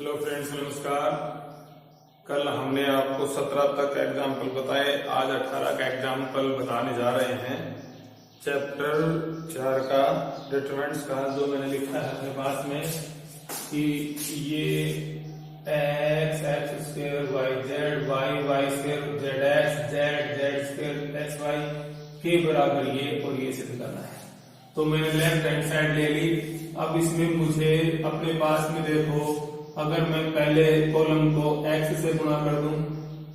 Hello friends, नमस्कार। कल हमने आपको 17 तक एग्जाम्पल बताए, आज 18 का एग्जाम्पल बताने जा रहे हैं। चैप्टर 4 का डिटरमिनेंट्स का, जो मैंने लिखा है अपने पास में कि ये x square Y Z Y square Z X Z square X Y के बराबर ये और ये सिद्ध करना है। तो मैंने लेफ्ट हैंड साइड ले ली। अब इसमें मुझे अपने पास में देखो, अगर मैं पहले कॉलम को x से गुणा कर दूं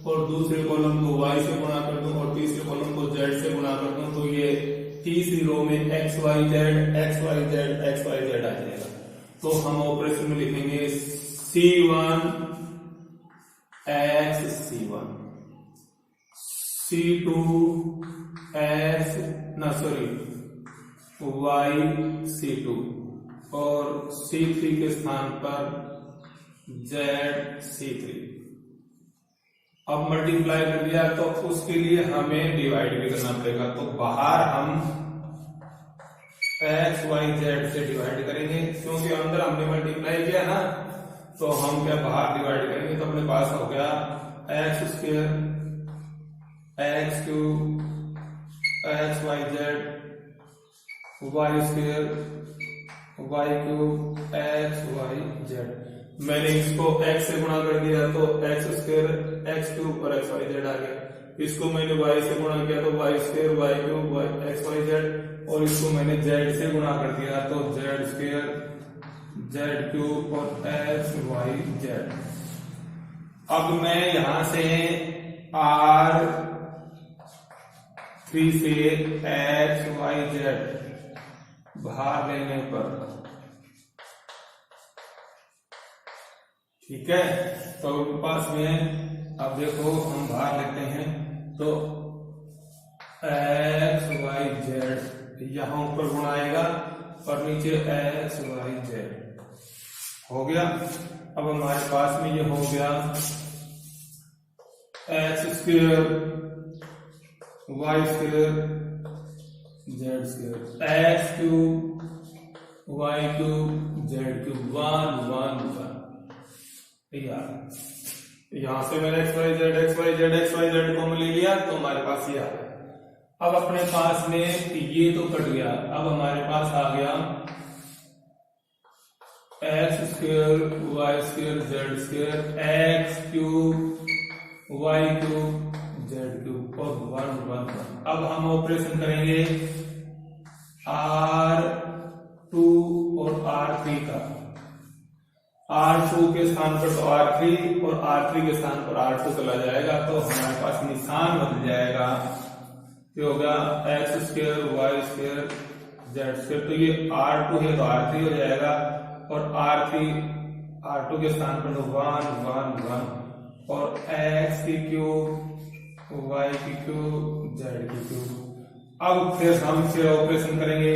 और दूसरे कॉलम को y से गुणा कर दूं और तीसरे कॉलम को z से गुणा कर दूं, तो ये तीसरी रो में x y z आ जाएगा। तो हम ऑपरेशन में लिखेंगे C1 x C1 C2 x y C2 और C3 के स्थान पर Z3। अब मल्टीप्लाई कर दिया तो उसके लिए हमें डिवाइड भी करना पड़ेगा। तो बाहर हम x y z से डिवाइड करेंगे, क्योंकि अंदर हमने मल्टीप्लाई किया ना, तो हम क्या बाहर डिवाइड करेंगे। तो अपने पास हो गया x square x cube x y z y square y cube x y z। मैंने इसको x से गुणा कर दिया तो x स्क्वायर x क्यूब और x y z आ गया। इसको मैंने y से गुणा किया तो y square y cube x y z, और इसको मैंने z से गुणा कर दिया तो z स्क्वायर z क्यूब और x y z। अब मैं यहां से R3 से x y z बाहर लेने पर, ठीक है। तो पास में अब देखो हम बाहर लेते हैं तो x y z यहां ऊपर गुणा आएगा और नीचे x y z हो गया। अब हमारे पास में ये हो गया x square y square z square x cube y cube z cube 1 1 1। यहां से मैंने x y z को ले लिया तो हमारे पास ये आ गया। अब अपने पास में ये तो कट गया। अब हमारे पास आ गया x square y square z square x cube y cube z cube और 1 1 1। अब हम ऑपरेशन करेंगे R2 और R3 का। R2 के स्थान पर तो R3 और R3 के स्थान पर R2 चला जाएगा, तो हमारे पास निशान बदल जाएगा। ये होगा x square y square z square. तो ये R2 है तो R3 हो जाएगा और R2 के स्थान पर तो 1 1 1 और x की क्यूब y की क्यूब z की क्यूब। अब फिर हम से ऑपरेशन करेंगे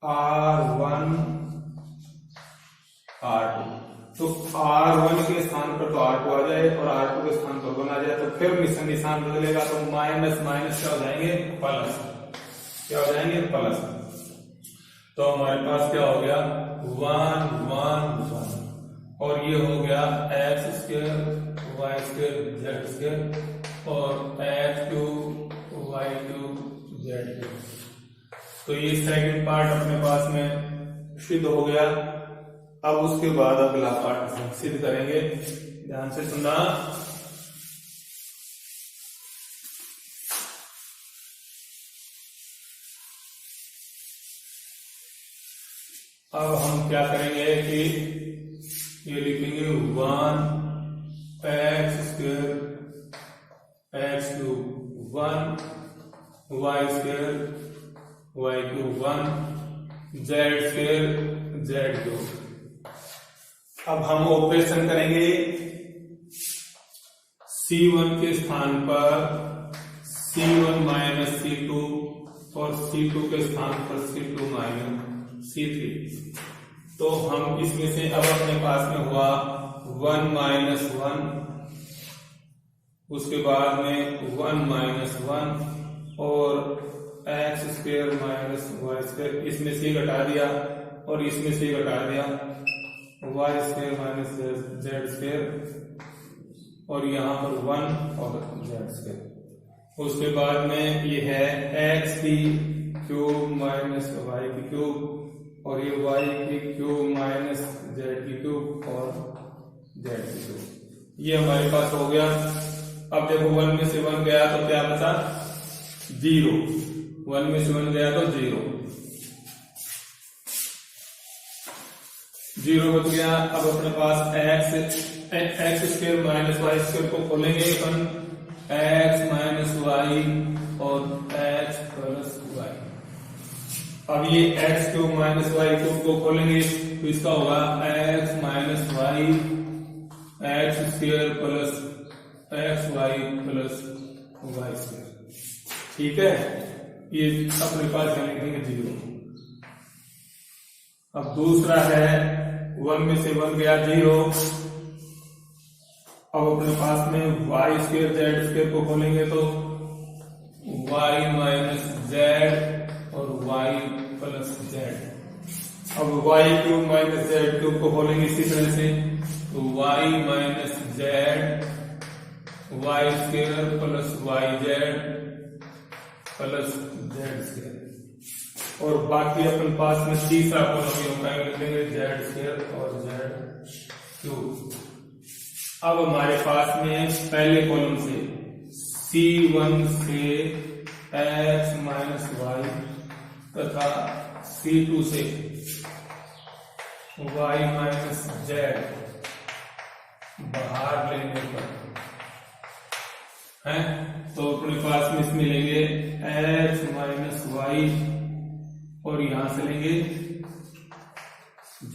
R1 R2। तो R1 के स्थान पर तो R2 आ जाए और R2 के स्थान पर 1 आ जाए, तो फिर निशान बदलेगा तो माइनस माइनस क्या हो जाएंगे, प्लस। क्या हो जाएंगे, प्लस। तो हमारे पास क्या हो गया 1 1 1 और ये हो गया x square y square z square और x cube y cube z cube. तो ये सेकंड पार्ट अपने पास में सिद्ध हो गया। अब उसके बाद अगला पार्ट सिद्ध करेंगे, ध्यान से सुनना। अब हम क्या करेंगे कि ये लिखेंगे 1 x square x cube 1 y square y cube 1 z square z cube. अब हम ऑपरेशन करेंगे C1 के स्थान पर C1 माइनस C2 और C2 के स्थान पर C2 माइनस C3। तो हम इसमें से अब अपने पास में हुआ 1 माइनस 1, उसके बाद में 1 माइनस 1 और x square minus y square, इसमें से घटा दिया और इसमें से घटा दिया Y square minus Z square और यहाँ पर 1 और जेड स्क्वायर। उसके बाद में ये है एक्स की क्यूब माइनस वाई की क्यूब और ये वाई की क्यूब माइनस जेड की क्यूब और जेड की क्यूब। ये हमारे पास हो गया। अब देखो 1 में से 1 गया तो क्या बचा 0, 1 में से 1 गया तो 0 बच गया। अब अपने पास X square minus Y square को खोलेंगे अपन, एक्स माइनस वाई और एक्स प्लस वाई। अब ये X cube minus Y cube को खोलेंगे तो इसका होगा X minus Y X square plus X Y plus Y square. ठीक है, ये अपने पास लिखेंगे 0। अब दूसरा है 1 में से 1 गया 0। अब अपने पास में वाई स्क्वायर जेड स्क्वायर को खोलेंगे तो वाई माइनस जेड और वाई प्लस जेड। अब Y cube minus Z cube को खोलेंगे इसी तरह से तो Y minus Z Y square plus Y Z plus Z square. और बाकी अपने पास में तीसरा कॉलम लिखेंगे जेड स्क्वायर और जेड क्यूब। अब हमारे पास में पहले कॉलम से C1 से x माइनस वाई तथा C2 से y माइनस जेड बाहर लेने पर है तो अपने पास में इसमें लेंगे x माइनस वाई और यहां से लेंगे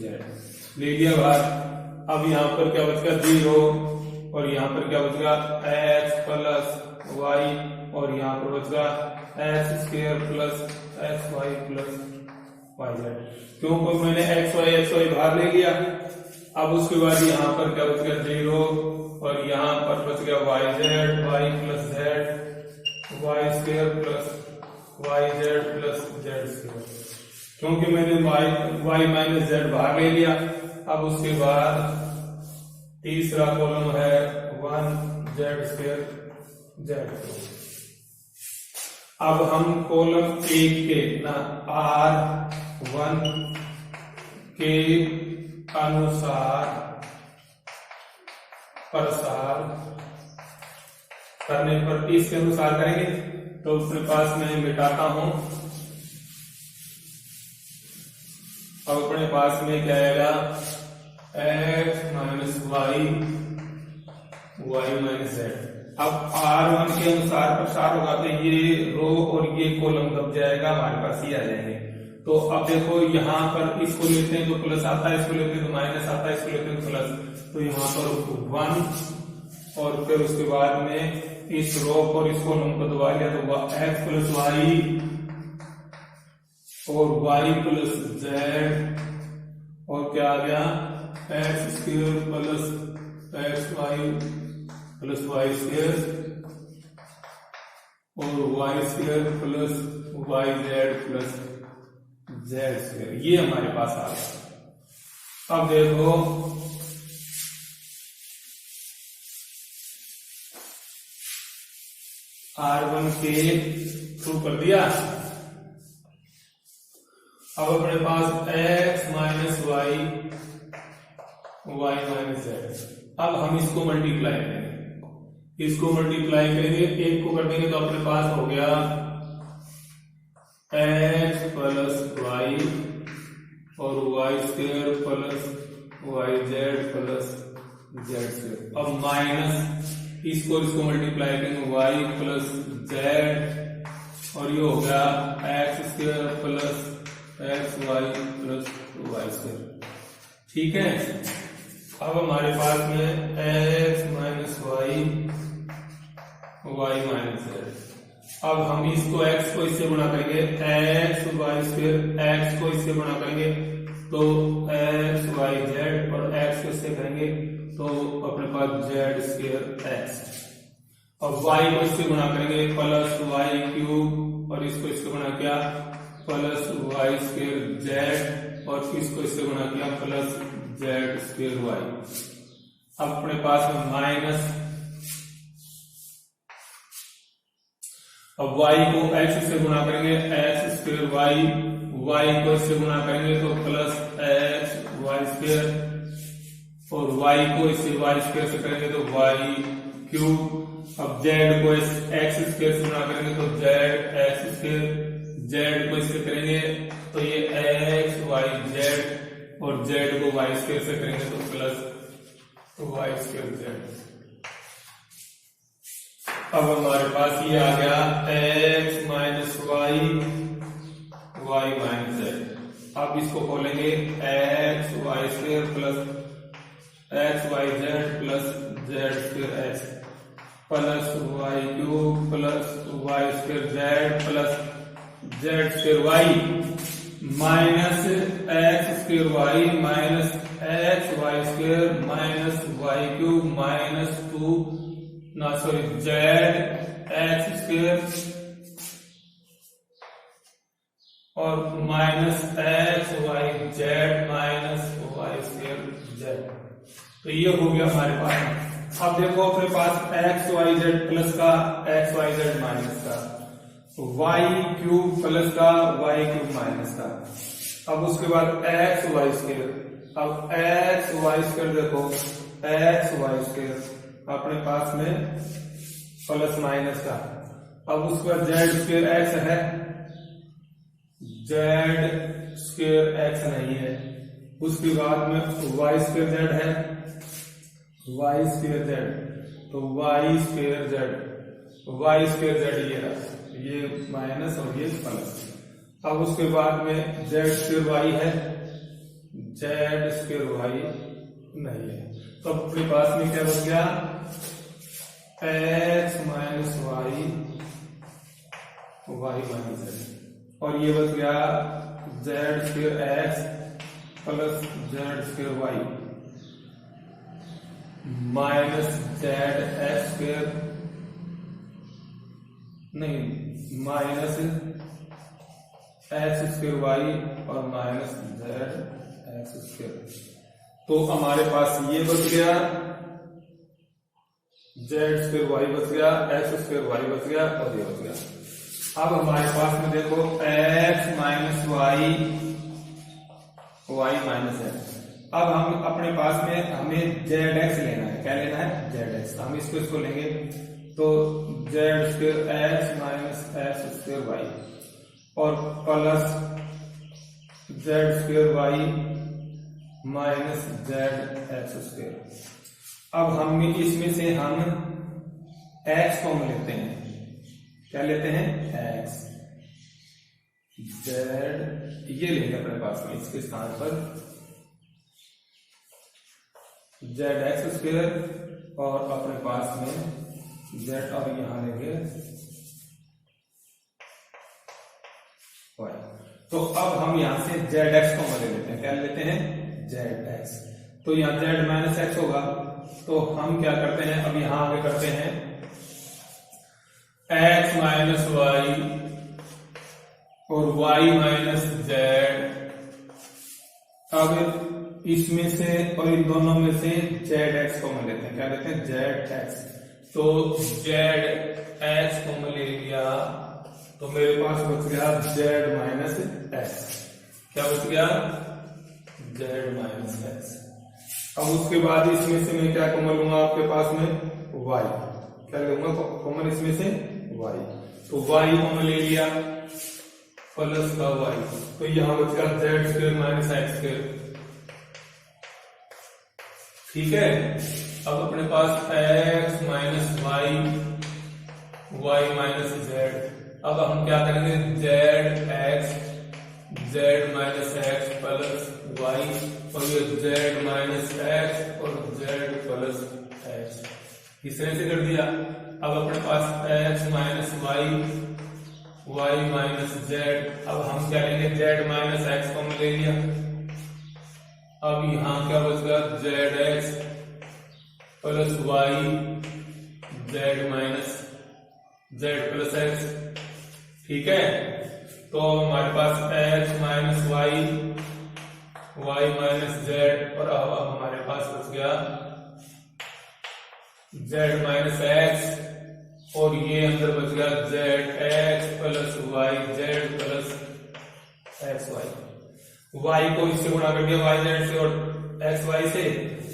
z ले लिया बाहर। अब यहाँ पर क्या बचेगा 0 और यहाँ पर क्या बचेगा x प्लस वाई और यहाँ पर बचेगा X square plus X Y plus Y Z. क्योंकि मैंने एक्स वाई बाहर ले लिया। अब उसके बाद यहाँ पर क्या बच गया 0 और यहाँ पर बच गया Y Z Y plus Z Y square plus Y Z plus Z square. क्योंकि मैंने वाई माइनस जेड बाहर ले लिया। अब उसके बाद तीसरा कॉलम है 1 जेड स्क्वायर जेड। अब हम कॉलम 1 के R1 के अनुसार प्रसार करने पर इसके अनुसार करेंगे तो अपने पास में मिटाता हूं। अब अपने पास में क्या आएगा X minus Y Y minus Z. अब R1 के अनुसार प्रसार होगा तो ये रो और ये कॉलम दब जाएगा, हमारे पास ये आ जाएंगे। तो अब देखो यहाँ पर इसको लेते हैं तो प्लस आता है, इसको लेते हैं तो माइनस आता है, इसको लेते हैं तो प्लस। तो यहाँ पर 1 और फिर उसके बाद में इस रो और इस कॉलम को दबा लिया तो एक्स प्लस वाई और वाई प्लस जेड और क्या आ गया X square plus X Y plus Y square और Y square plus Y Z plus Z square. ये हमारे पास आ गया। अब देखो R1 के थ्रू कर दिया। अब अपने पास x minus Y Y minus Z. अब हम इसको मल्टीप्लाई करेंगे, एक को कर देंगे तो अपने पास हो गया x प्लस वाई और Y square plus Y Z plus Z square. अब माइनस इसको मल्टीप्लाई करेंगे वाई प्लस जेड और ये हो गया X square plus X Y plus Y square. ठीक है, अब हमारे पास में X minus Y Y minus Z. अब हम इसको एक्स को इससे गुणा करेंगे, एक्स वाई स्क्वायर एक्स को इससे गुणा करेंगे तो एक्स वाई जेड और एक्स को इससे करेंगे तो अपने पास जेड स्क्वायर एक्स। और वाई को इससे गुणा करेंगे प्लस वाई क्यूब और इसको इससे गुणा किया प्लस वाई स्क्वायर जेड और इसको इससे गुणा किया प्लस जेड स्क्वायर वाई। अब अपने पास में माइनस, अब y को x से गुणा करेंगे x स्क्वायर y को इससे गुणा करेंगे तो प्लस x वाई स्क्वायर और y को इससे y स्क्वायर से करेंगे तो y क्यूब। अब z को x स्क्वायर से गुणा करेंगे तो z x स्क्वायर, z को इससे करेंगे तो ये x y z और z को y स्क्वायर से करेंगे तो प्लस y स्क्वायर z। अब हमारे पास ये आ गया x minus Y y minus z। अब इसको खोलेंगे x Y square plus x Y Z plus Z square x plus Y cube plus Y square Z plus Z square Y minus X square Y minus X Y square minus Y cube minus Z X square और minus X Y Z minus Y square Z. तो ये हो गया हमारे पास। अब देखो अपने पास एक्स वाई जेड प्लस का एक्स वाई जेड माइनस का वाई क्यूब प्लस का वाई क्यूब माइनस का। अब उसके बाद एक्स वाई स्क्वायर, अब एक्स वाई स्क्वायर देखो एक्स वाई स्क्वायर अपने पास में प्लस माइनस का। अब उसके बाद जेड स्क्वायर एक्स है, जेड स्क्वायर एक्स नहीं है। उसके बाद में वाई स्क्वायर जेड है, वाई स्क्वायर जेड तो Y square Z, Y square Z ये रहा, ये माइनस और ये प्लस। अब उसके बाद में जेड स्क्वायर वाई है, जेड स्क्वायर वाई नहीं है। तो अपने पास में क्या बच गया X minus Y Y minus Z और ये बच गया Z square X plus Z square Y minus Z X square नहीं माइनस एक्स स्क्वायर वाई और माइनस जेड एक्स स्क्वायर। तो हमारे पास ये बच गया जेड स्क्वायर वाई बच गया, एक्स स्क्वायर वाई बच गया और ये बच गया। अब हमारे पास में देखो X minus Y Y minus X. अब हम अपने पास में हमें जेड एक्स लेना है, क्या लेना है जेड एक्स। हम इसको लेंगे तो Z square X minus X square Y और plus Z square Y minus Z X square. अब हम इसमें से हम एक्स कॉमन लेते हैं, क्या लेते हैं एक्स, जेड ये लेंगे अपने पास में, इसके स्थान पर जेड एक्स स्क्वायर और अपने पास में जेड और यहां लेंगे वाई। तो अब हम यहां से जेड एक्स कॉमन ले लेते हैं, क्या लेते हैं जेड एक्स। तो यहां जेड माइनस एक्स होगा तो हम क्या करते हैं अब यहां आगे करते हैं एक्स माइनस वाई और वाई माइनस जेड। अब इसमें से और इन दोनों में से जेड एक्स कॉमन लेते हैं, क्या लेते हैं जेड एक्स। तो जेड एक्स कॉमन ले लिया तो मेरे पास बच गया जेड माइनस एक्स, क्या बच गया जेड माइनस एक्स। अब उसके बाद इसमें से मैं क्या कॉमन लूंगा आपके पास में वाई, क्या लूंगा कॉमन इसमें से वाई। तो वाई कॉमन ले लिया प्लस का वाई तो यहां बच गया Z square minus X square, ठीक है। अब अपने पास X minus Y Y minus Z. अब हम क्या करेंगे Z X Z minus X plus Y और ये जेड माइनस एक्स और जेड प्लस एक्स, इस तरह से कर दिया। अब अपने पास X minus Y Y minus Z. अब हम क्या लेंगे जेड माइनस एक्स को ले लिया। अब यहां क्या बच गया Z X plus Y Z minus Z plus X, ठीक है। तो हमारे पास x minus Y, Y minus Z, और अब हमारे पास बच गया z माइनस एक्स, और ये अंदर बच गया z X plus Y Z plus X Y. Y को इससे गुणा कर दिया वाई जेड से और एक्स वाई से,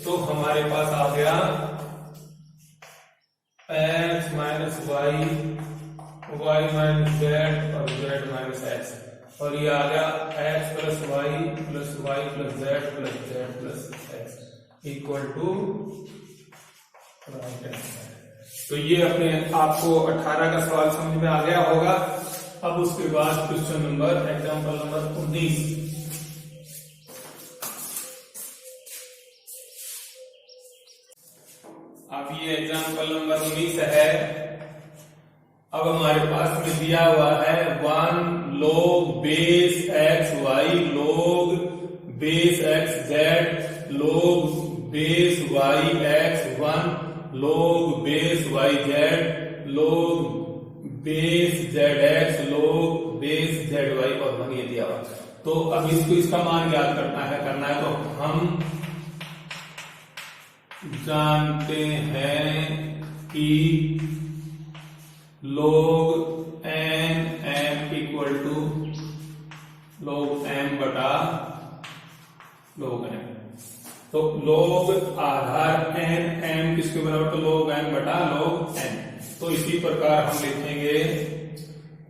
तो हमारे पास आ गया X minus Y, Y minus Z और जेड माइनस एक्स, और ये आ गया X plus Y plus Z plus X equal to. तो ये अपने आपको 18 का सवाल समझ में आ गया होगा। अब उसके बाद क्वेश्चन नंबर एग्जाम्पल नंबर 19। अब ये एग्जाम्पल नंबर 19 है। अब हमारे पास में दिया हुआ है 1 log base X Y log base X Z log base Y X 1 log base Y Z log base Z X log base Z Y और 1 ये दिया हुआ। तो अब इसको इसका मान ज्ञात करना है तो हम जानते हैं कि log m equal to log m बटा log m। तो log आधार n, m किसके बराबर, तो log m बटा log n। तो इसी प्रकार हम लिखेंगे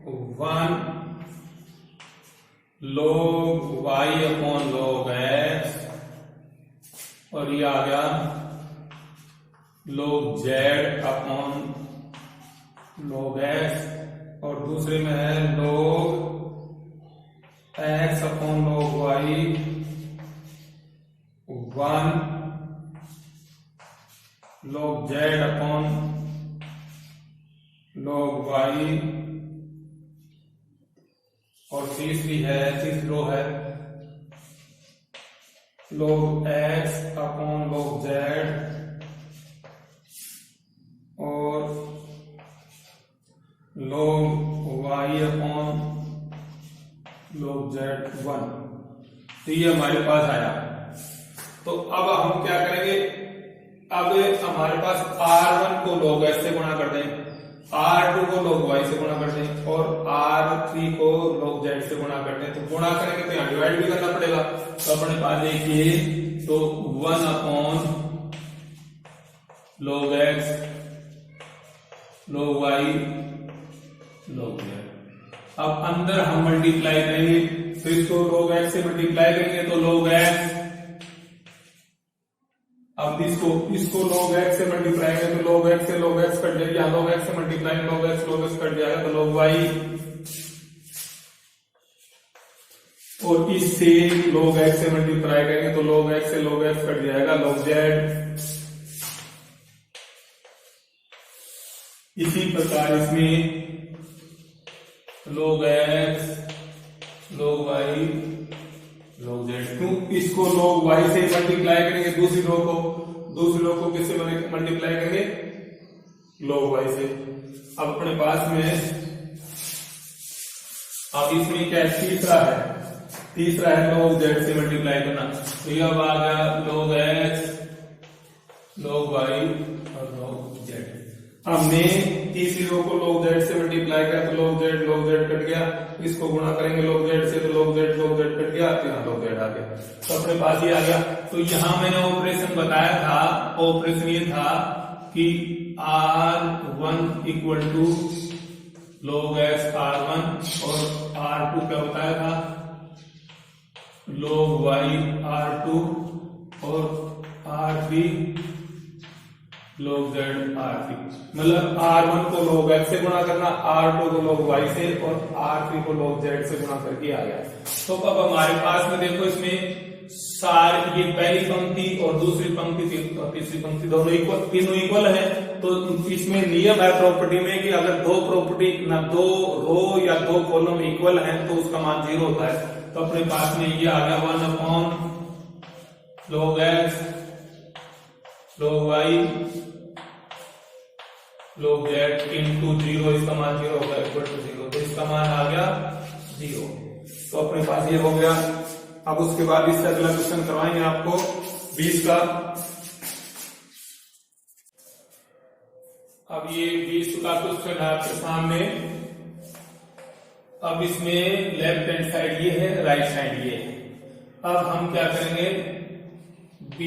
1 log y upon log x, और ये आ गया log z upon log x, और दूसरे में है log x upon log y 1 log z upon log y, और तीसरी रो है log x upon log z और log y upon log z1। तो ये हमारे पास आया। तो अब हम क्या करेंगे, अब हमारे पास R1 को log x से गुणा कर दें, R2 को log y से गुणा कर दें और R3 को log z से गुणा कर दें। तो गुणा करेंगे तो यहाँ डिवाइड भी करना पड़ेगा। तो अपने पास देखिए तो 1 upon log x log y log z। अब अंदर हम मल्टीप्लाई करेंगे, तो इसको log x से मल्टीप्लाई करेंगे तो log x, अब इसको log x से मल्टीप्लाई करेंगे तो log x से log x कट जाएगा, log x से मल्टीप्लाई log x कट जाएगा तो log y, और इससे log x से मल्टीप्लाई करेंगे तो log x से log x कट जाएगा log z। इसी प्रकार इसमें log x log y log z, क्यों इसको log y से मल्टीप्लाई करेंगे, दूसरी रो को किससे मल्टीप्लाई करेंगे, log y से। अब अपने पास में अब इसमें क्या तीसरा है log z से मल्टीप्लाई करना। तो ये अब आ गया log x log y और log z। हमने तीसरी रो को log z से मल्टीप्लाई किया तो log z कट गया, इसको गुणा करेंगे log z से तो log z कट गया, तो यहाँ log z आ गया। तो अपने पास ये आ गया। तो यहाँ मैंने ऑपरेशन बताया था, ऑपरेशन ये था कि R1 equal to log x R1 और R2 क्या बताया था log y R2 और R3 log z R3। मतलब R1 को log x से गुणा करना, R2 को log y से और R3 को log z से गुणा करके आ गया। तो अब हमारे पास में देखो इसमें सारी ये पहली पंक्ति और दूसरी पंक्ति और तीसरी पंक्ति तीनों इक्वल है। तो इसमें नियम है प्रॉपर्टी में कि अगर दो रो या दो कॉलम इक्वल हैं तो उसका मान 0 होता है। तो अपने पास में ये आ गया 1 upon log x log y log z into 0, इसका मान 0 होगा इक्वल टू 0। तो इसका मान आ गया 0। तो अपने पास ये हो गया। अब उसके बाद इससे अगला क्वेश्चन करवाएंगे आपको 20 का। अब ये 20 का क्वेश्चन है आपके सामने। अब इसमें लेफ्ट हैंड साइड ये है, राइट साइड ये है। अब हम क्या करेंगे, b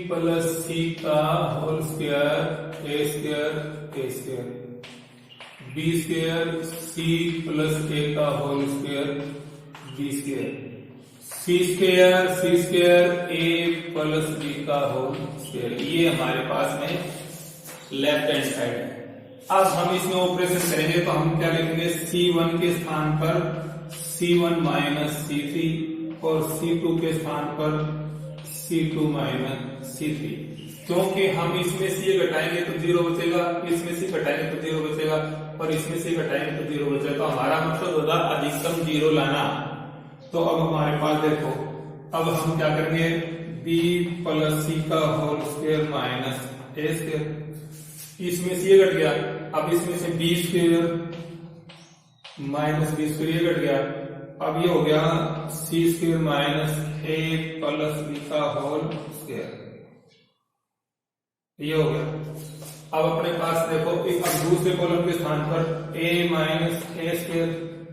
प्लस सी का whole square A square B square C plus A का whole square B square C square A plus B का होल स्क्वायर। ये हमारे पास में लेफ्ट हैंड साइड है। अब हम इसमें ऑपरेशन करेंगे तो हम क्या लिखेंगे, C1 के स्थान पर C1 माइनस C3 और C2 के स्थान पर C2 माइनस C3। क्योंकि हम इसमें C घटाएंगे तो 0 बचेगा, इसमें C घटाएंगे तो 0 बचेगा और इसमें C घटाएंगे तो 0 बचेगा। तो हमारा मकसद होगा अधिकतम 0 लाना। तो अब हमारे पास देखो, अब हम क्या करेंगे, b प्लस सी का whole square minus A square. इसमें से ये घट गया, अब इसमें से B square minus B square ये घट गया। अब ये हो गया C square minus A plus B का होल स्क्वायर, ये हो गया। अब अपने पास देखो, अब दूसरे कॉलम के स्थान पर a माइनस ए स्क्वायर,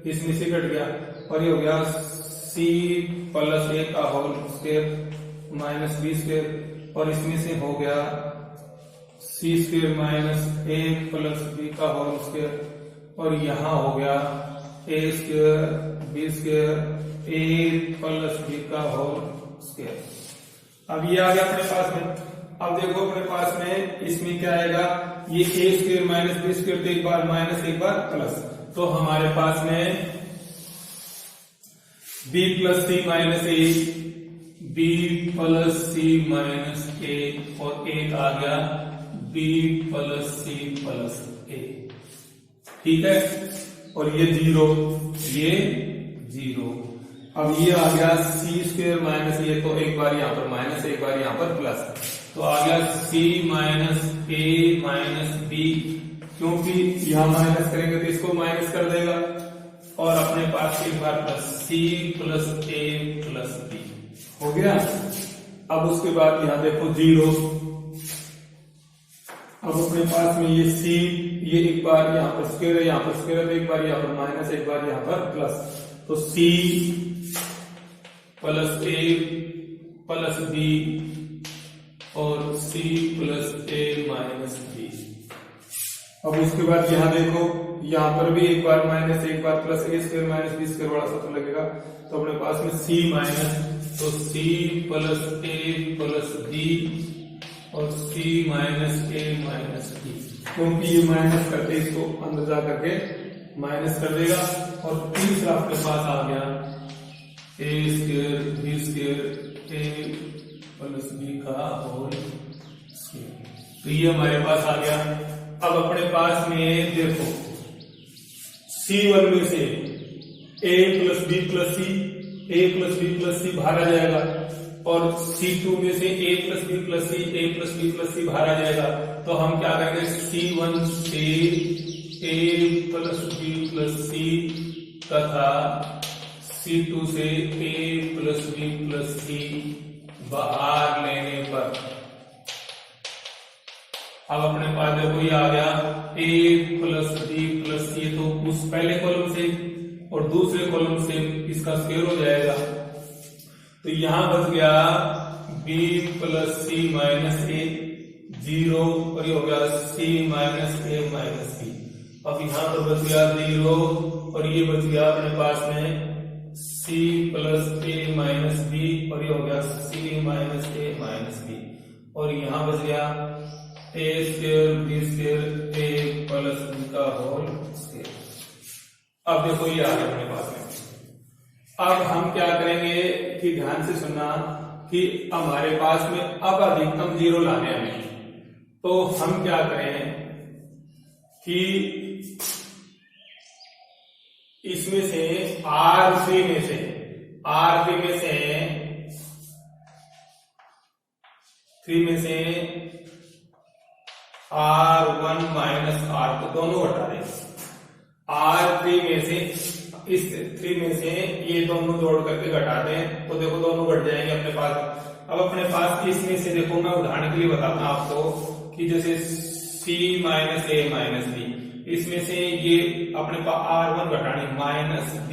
इसमें से घट गया और ये हो गया c प्लस ए का whole square minus B square और इसमें से हो गया c square minus A plus B का होल स्क्वायर और यहाँ हो गया a square B square A plus B का होल स्क्वायर। अब ये आ गया अपने पास में। अब देखो अपने पास में इसमें क्या आएगा, ये a square minus B square, तो एक बार माइनस एक बार प्लस। तो हमारे पास में b प्लस सी माइनस ए, b प्लस सी माइनस ए और एक आ गया b प्लस सी प्लस ए, ठीक है। और ये 0, ये 0। अब ये आ गया c स्क्वायर माइनस ये, तो एक बार यहाँ पर माइनस एक बार यहाँ पर प्लस, तो आ गया c माइनस ए माइनस बी, क्योंकि यहाँ माइनस करेंगे तो इसको माइनस कर देगा और अपने पास एक बार प्लस c प्लस ए प्लस बी हो गया। अब उसके बाद यहाँ देखो 0। अब अपने पास में ये c, ये एक बार यहाँ पर स्क्वायर है, यहाँ पर स्क्वायर है, तो एक बार यहाँ पर माइनस एक बार यहाँ पर प्लस, तो c प्लस ए प्लस बी और c plus A minus B. अब उसके बाद यहाँ देखो, यहाँ पर भी एक बार माइनस एक बार प्लस, ए स्क्वायर माइनस बी स्क्वायर बड़ा सूत्र लगेगा, तो अपने पास में c माइनस, तो c प्लस ए प्लस बी और c माइनस ए माइनस बी, क्योंकि ये माइनस करके इसको अंदर जा करके माइनस कर देगा। और तीसरा आपके पास आ गया ए square B square A plus B का होल स्क्वायर, तो ये हमारे पास आ गया। अब अपने पास में देखो C1 में से a plus B plus C, A plus B plus C बाहर आ जाएगा और C2 में से a plus B plus C, A plus B plus C बाहर आ जाएगा। तो हम क्या करेंगे, C1 से a प्लस बी प्लस सी तथा C2 से a plus B plus C बाहर लेने पर अब अपने पास देखो ये आ गया a प्लस बी प्लस सी, तो उस पहले कॉलम से और दूसरे कॉलम से इसका स्क्वायर हो जाएगा, तो यहां बच गया b प्लस सी माइनस ए 0 और ये हो गया c माइनस ए माइनस बी। अब यहाँ पर बच गया 0 और ये बच गया अपने पास में c plus A minus B और ये हो गया c माइनस ए माइनस बी और यहाँ बच गया ए square B square A plus B का होल स्क्वायर। अब देखो ये आ गया अपने पास में। अब हम क्या करेंगे कि ध्यान से सुनना कि हमारे पास में अब अधिकतम 0 लाने हैं, तो हम क्या करें कि इसमें से R3 में से R1 माइनस R2 दोनों हटा दें। R3 में से इस 3 में से ये दोनों जोड़ करके घटा दें तो देखो दोनों घट जाएंगे अपने पास। अब अपने पास इसमें से देखो मैं उदाहरण के लिए बताता हूं आपको कि जैसे c minus a minus b, इसमें से ये अपने पास r1 घटाने माइनस b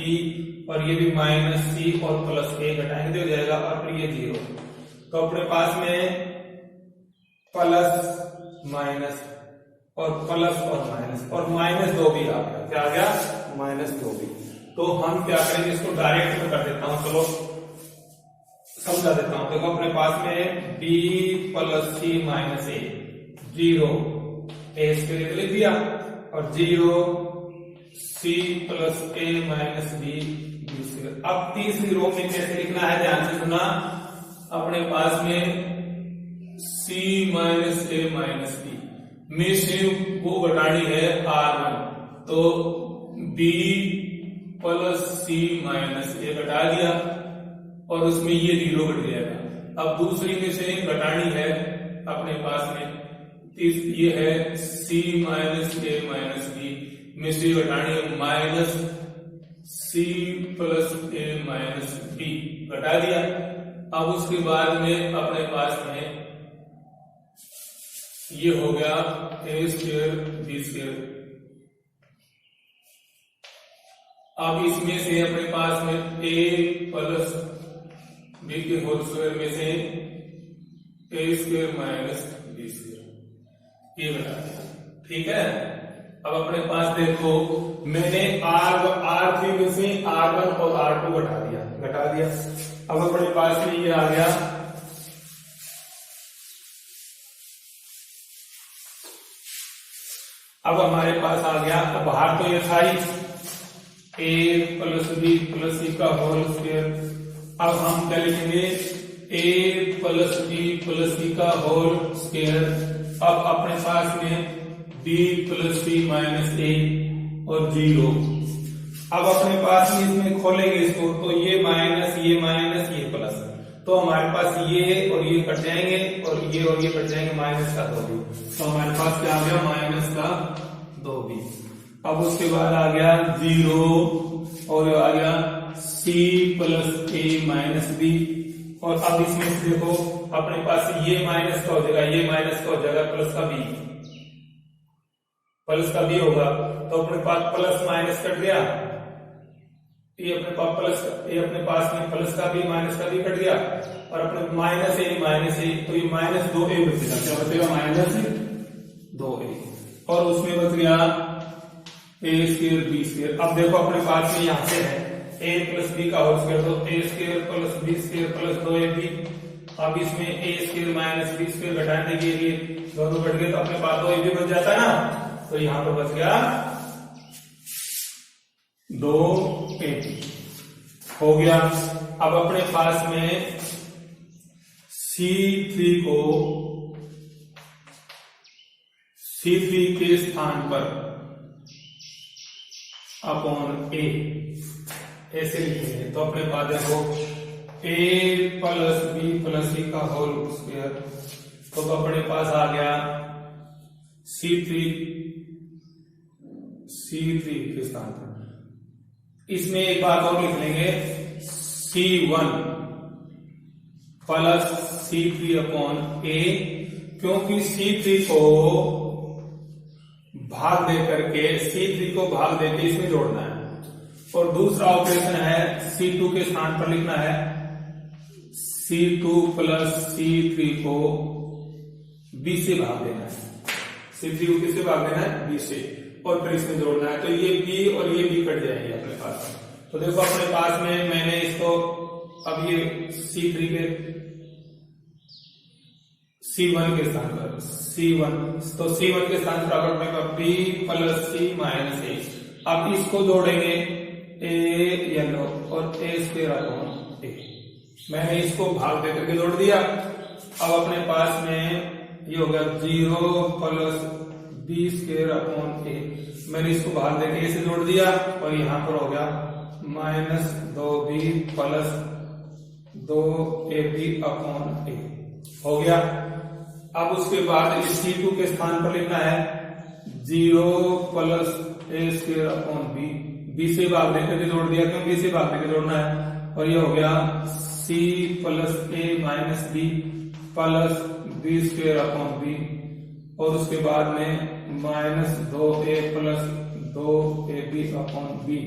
और ये भी माइनस c और प्लस a घटाएंगे तो हो जाएगा और फिर ये 0। तो अपने पास में प्लस माइनस और प्लस और माइनस 2 भी आ गया। क्या आ गया? माइनस 2 भी। तो हम क्या करेंगे, इसको डायरेक्ट में कर देता हूं, चलो समझा देता हूं। देखो अपने पास में b plus c minus a 0 a square लिख दिया और 0 c plus a minus b square. अब तीसरी रो में कैसे लिखना है, ध्यान से सुना। अपने पास में c minus a minus b में से वो घटानी है r1, तो b plus c minus a घटा दिया और उसमें ये 0 घट जाएगा। अब दूसरी में से घटानी है अपने पास में ये है c minus a minus b में से घटानी है minus c plus a minus b घटा दिया। अब उसके बाद में अपने पास में ये हो गया a स्क्वायर b स्क्वायर। अब इसमें से अपने पास में a प्लस b के होल स्क्वायर में से a square minus b square ये बता दिया। ठीक है। अब अपने पास देखो मैंने R3 में से R1 और R2 घटा दिया। अब अपने पास में ये आ गया अब हमारे पास आ गया, अब बाहर तो ये था ही a plus b plus c का होल स्क्वायर। अब हम क्या लिखेंगे a plus b plus c का होल स्क्वायर। अब अपने पास में b plus c minus a और 0। अब अपने पास में इसमें खोलेंगे इसको तो ये माइनस ये प्लस, तो हमारे पास ये और ये कट जाएंगे और ये कट जाएंगे, माइनस का 2 भी। तो हमारे पास क्या आ गया, माइनस का 2 भी। अब उसके बाद आ गया 0 और आ गया c plus a minus b। और अब इसमें से देखो अपने पास ये माइनस का हो जाएगा, ये माइनस का हो जाएगा, प्लस का b होगा। तो अपने पास प्लस माइनस कट गया, ये अपने पास में प्लस का भी माइनस का भी कट गया और अपने माइनस ए तो ये माइनस 2a बचेगा। क्या बचेगा, माइनस 2a। और उसमें बच गया a स्क्वायर b स्क्वायर। अब देखो अपने पास में यहां से है a प्लस b का होल स्क्वायर, तो a square plus b square plus 2ab। अब इसमें a square minus b square घटाने के लिए दोनों घट गए तो अपने पास 2ab बच जाता है ना। तो यहां पर बच गया 2ab हो गया। अब अपने पास में C3 के स्थान पर अपॉन a ऐसे लिखेंगे तो अपने पास देखो a plus b plus c का होल स्क्वायर। तो अपने पास आ गया C3 के स्थान पर। इसमें एक बात और लिख लेंगे C1 plus C3 upon a, क्योंकि C3 को भाग दे करके इसमें जोड़ना है। और दूसरा ऑपरेशन है C2 के स्थान पर लिखना है C2 प्लस C3 को b से भाग देना है। C3 को किससे भाग देना है, b से, और फिर इसमें जोड़ना है। तो ये b और ये b कट जाएंगे अपने पास। तो देखो अपने पास में मैंने इसको अब ये C3 के C1 के स्थान पर तो C1 के स्थान पर अपने पास b plus c minus a। अब इसको जोड़ेंगे a येलो और a स्क्वायर अपॉन a। मैंने इसको भाग दे करके जोड़ दिया। अब अपने पास में ये हो गया 0 plus b square upon a। मैंने इसको भाग देके a से जोड़ दिया और यहाँ पर हो गया minus 2b plus 2ab upon a हो गया। अब उसके बाद इस C2 के स्थान पर लिखना है 0 plus a square upon b B से भाग देकर के जोड़ दिया, क्यों बी से भाग देकर जोड़ना है। और ये हो गया C plus A minus B plus B square upon B, और उसके बाद में minus 2a plus 2ab upon B,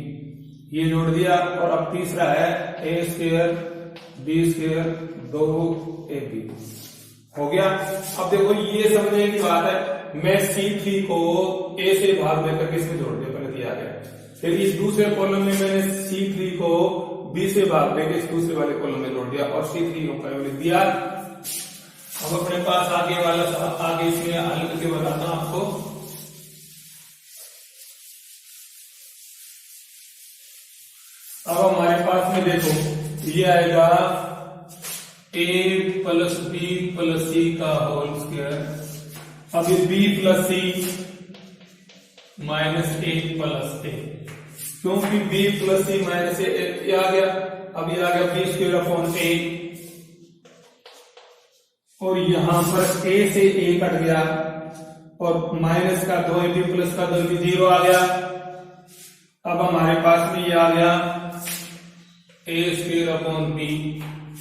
ये जोड़ दिया। और अब तीसरा है ए स्क्वायर बी स्क्वायर 2ab हो गया। अब देखो ये समझने की बात है, मैं C3 को A से भाग देकर किसमें जोड़ दिया, पहले दिया गया। फिर इस दूसरे कॉलम में मैंने C3 को B से भाग देकर इस दूसरे वाले कॉलम में जोड़ दिया और C3 को पहले लिख दिया। अब अपने पास आगे वाला आगे इसमें हल करके बताता हूं आपको। अब हमारे पास में देखो ये आएगा a plus B plus C का होल स्क्वायर। अब ये b plus C minus a plus a, क्योंकि b plus C minus a आ गया। अब ये आ गया b स्क्वायर अपॉन a, और यहां पर a से a कट गया और माइनस का 2ab प्लस का 2ab 0 आ गया। अब हमारे पास में ये आ गया a स्क्वायर अपॉन b।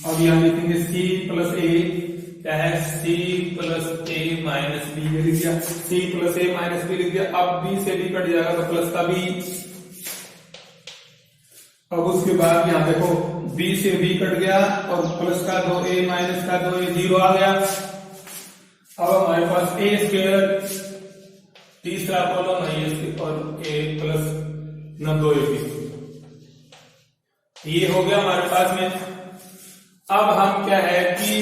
अब यहां लिखेंगे c प्लस a, क्या है c plus a minus b, ये लिख दिया c plus a minus b लिख दिया। अब b से b कट जाएगा तो प्लस का b। अब उसके बाद यहां देखो b से b कट गया और प्लस का 2a माइनस का 2a 0 आ गया। अब हमारे पास a स्क्वायर तीसरा कॉलम है ये और a प्लस न 2ab, ये हो गया हमारे पास में। अब हम क्या है कि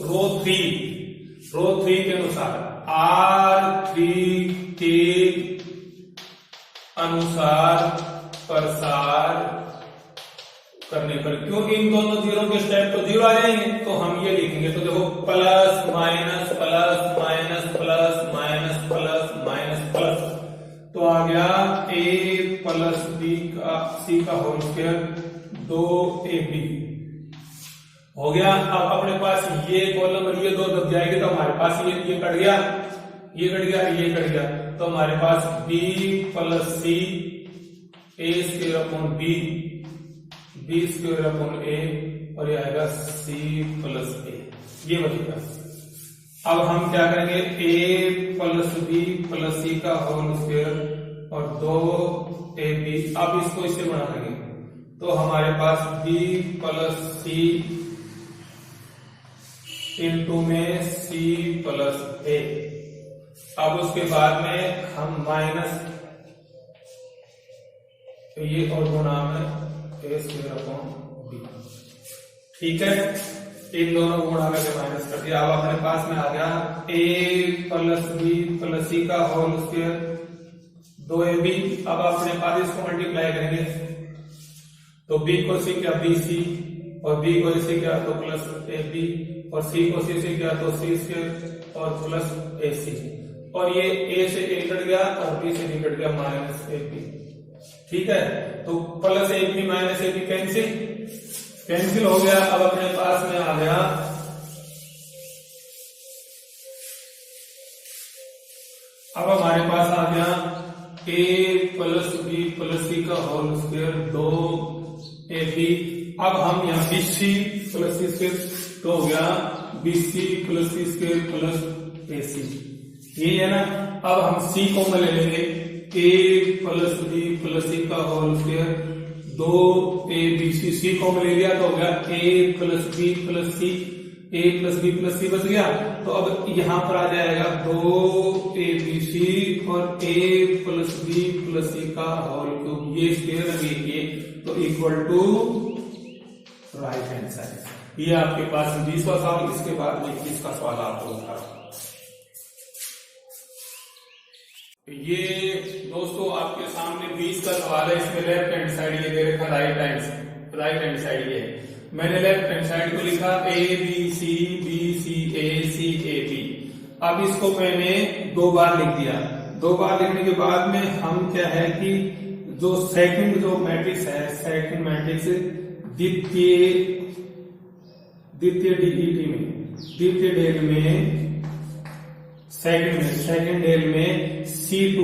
रो 3 के अनुसार R3 के अनुसार प्रसार करने पर, क्योंकि इन दोनों जीरो के स्टेप तो 0 आ जाएंगे, तो हम ये लिखेंगे। तो देखो plus minus plus minus plus minus plus minus plus, तो आ गया a प्लस b का c का होल स्क्वायर 2ab हो गया। अब अपने पास ये कॉलम और ये दो दब जाएंगे, तो हमारे पास ये कट गया, ये कट गया, ये कट गया, तो हमारे पास b plus c a square upon b b square upon a, और ये आएगा c प्लस a, ये बचेगा। अब हम क्या करेंगे a plus b plus c का होल स्क्वायर और 2ab, अब इसको इससे बना देंगे तो हमारे पास b प्लस c इंटू में c प्लस a। अब उसके बाद में हम माइनस ये और गुणा में a स्क्वायर अपॉन b, ठीक है। इन दोनों गुणा करके माइनस कर दिया। अब अपने पास में आ गया a plus b plus c का होल स्क्वायर 2ab। अब अपने पास इसको मल्टीप्लाई करेंगे तो b को c क्या bc, और b को c क्या तो प्लस ab, और c को c से क्या तो c स्क्वायर और प्लस ac, और ये a से a कट गया और b से b कट गया माइनस ab, ठीक है। तो plus ab minus ab cancel हो गया। अब अपने पास में आ गया अब हमारे पास आ गया a plus b plus c का होल स्क्वायर 2ab। अब हम यहाँ bc प्लस c स्क्वायर तो हो गया bc plus c square plus ac, ये है ना। अब हम c को ले लेंगे a plus b plus c का होल स्क्वायर 2abc, c को ले लिया तो हो गया a plus b plus c, a plus b plus c बच गया। तो अब यहां पर आ जाएगा 2abc और a plus b plus c का होल क्यूब, ये स्क्वायर देखिए तो equal to right hand side. ये आपके पास 20वां सवाल, इसके बाद में 21 का सवाल आपको बता रहा हूं। ये दोस्तों आपके सामने 20 का सवाल है, इसमें लेफ्ट हैंड साइड ये दे रखा राइट हैंड साइड ये है। मैंने लेफ्ट हैंड साइड को लिखा a b c b c a c a b। अब इसको मैंने 2 बार लिख दिया। 2 बार लिखने के बाद में हम क्या है कि जो सेकंड जो मैट्रिक्स है, सेकंड मैट्रिक्स द्वितीय ढेर में सेकंड ढेर में C2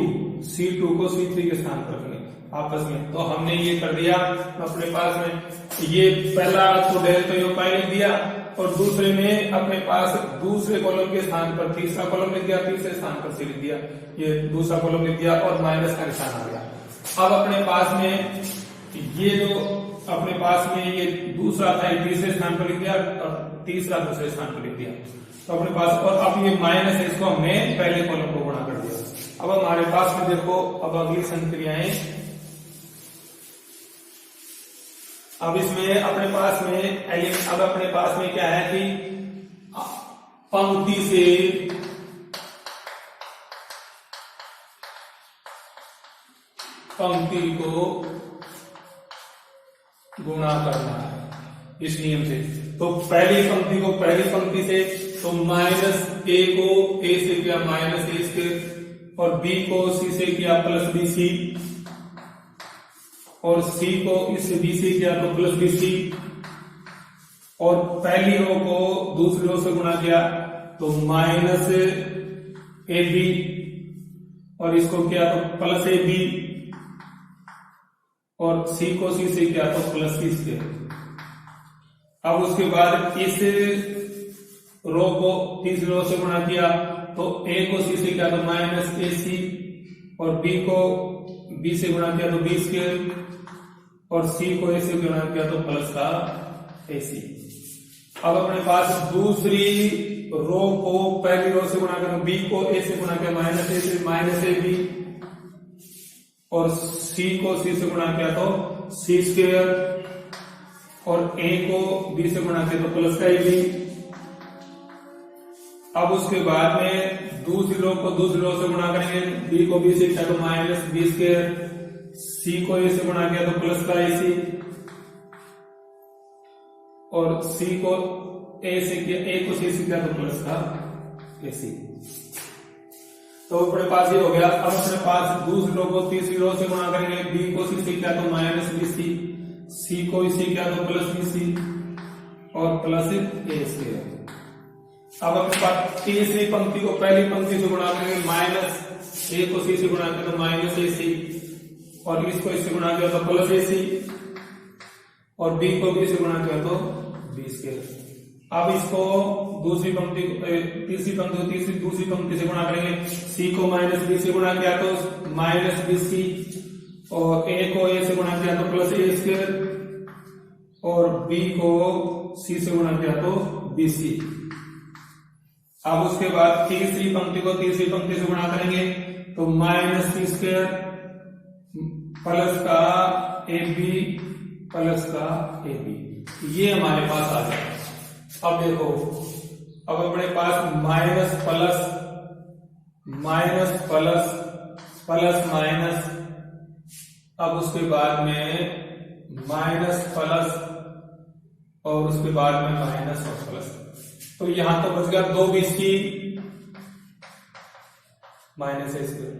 को C3 के स्थान पर रखेंगे। आपस में। तो हमने ये कर दिया अपने पास में, ये पहला तो डेल्टा यो पाई लिख दिया और दूसरे में अपने पास दूसरे कॉलम के स्थान पर तीसरा कॉलम लिख दिया, तीसरे स्थान पर सी लिख दिया, ये दूसरा कॉलम लिख दिया और माइनस का निशान आ गया। अब अपने पास में ये जो अपने पास में ये दूसरा था ये तीसरे स्थान पर लिख दिया और तीसरा दूसरे स्थान पर लिख दिया। तो अपने पास और अब ये माइनस है, इसको हमने पहले कॉलम को गुणा कर दिया। अब हमारे पास में देखो अब अगली संक्रियाएं, अब इसमें अपने पास में अब अपने पास में क्या है कि पंक्ति से पंक्ति को गुणा करना है इस नियम से। तो पहली पंक्ति को पहली पंक्ति से, तो माइनस ए को ए से किया माइनस ए स्क्वायर और बी को सी से किया प्लस बी सी और सी को इस बी से किया तो प्लस बी सी और पहली रो को दूसरी रो से गुणा किया तो माइनस ए बी और इसको किया तो प्लस ए बी और सी को सी से किया तो प्लस सी स्क्वायर। अब उसके बाद इस रो को तीसरी रो से गुणा किया तो ए को सी से किया तो माइनस ए सी और बी को बी से गुणा किया तो बी स्क्वायर और सी को ए से गुणा किया तो प्लस का ए सी। अब अपने पास दूसरी रो को पहली रो से गुणा किया, बी को ए से गुणा किया माइनस ए से माइनस ए बी और सी को सी से गुणा किया तो सी स्क्वायर और ए को बी से गुणा किया तो प्लस का ए बी। अब उसके बाद में दूसरी रो को दूसरी रो से गुणा करेंगे, बी को बी से किया तो माइनस बी स्क्वायर, सी को ए से गुणा किया तो प्लस का ए सी और सी को ए से किया ए को सी से किया तो प्लस का ए सी। तो अपने पास ये हो गया। अब अपने पास दूसरी रो को तीसरी रो से गुणा करेंगे, बी को सी से किया तो माइनस बी सी को इसे किया तो प्लस बी सी और प्लस ए स्क्वायर। अब अपने पास तीसरी पंक्ति को पहली पंक्ति से गुणा करेंगे, माइनस ए को सी से गुणा किया तो माइनस ए सी और इसको इससे गुणा किया तो प्लस ए सी और बी को बी से गुणा किया तो बी स्क्वायर। अब इसको दूसरी पंक्ति तीसरी पंक्ति को तीसरी दूसरी पंक्ति से गुणा करेंगे, सी को माइनस बी से गुणा किया तो माइनस बी सी और ए को ए से गुणा किया तो प्लस ए स्क्वायर और बी को सी से गुणा किया तो बी सी। अब उसके बाद तीसरी पंक्ति को तीसरी पंक्ति से गुणा करेंगे तो माइनस सी स्क्वायर प्लस का ए बी प्लस का ए बी, ये हमारे पास आ जाए। अब देखो अब अपने पास minus plus minus plus plus minus, अब उसके बाद में माइनस प्लस और उसके बाद में माइनस और प्लस। तो यहां तो बच गया 2bc माइनस ए स्क्वायर,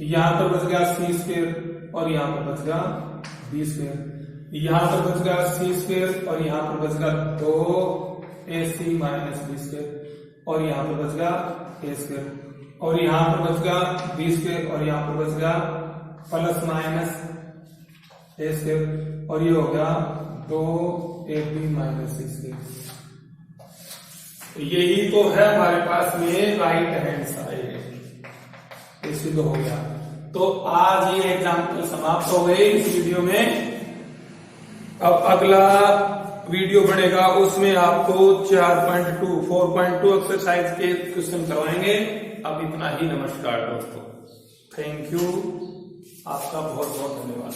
यहां तो बच गया सी स्क्वायर और यहां पर बच गया बी स्क्वायर, यहां पर बच गया सी स्क्वायर और यहां पर बच गया 2ac माइनस बी स्क्वायर और यहां पर बच गया ए स्क्वायर और यहां पर बच गया बी स्क्वायर और यहां पर बच गया प्लस माइनस ए स्क्वायर और ये हो गया 2ab माइनस सी स्क्वायर। यही तो है हमारे पास में राइट हैंड साइड, ये सिद्ध हो गया। तो आज ये एग्जाम्पल समाप्त हो गए इस वीडियो में। अब अगला वीडियो बनेगा उसमें आपको 4.2 एक्सरसाइज के क्वेश्चन करवाएंगे। अब इतना ही, नमस्कार दोस्तों, थैंक यू, आपका बहुत बहुत धन्यवाद।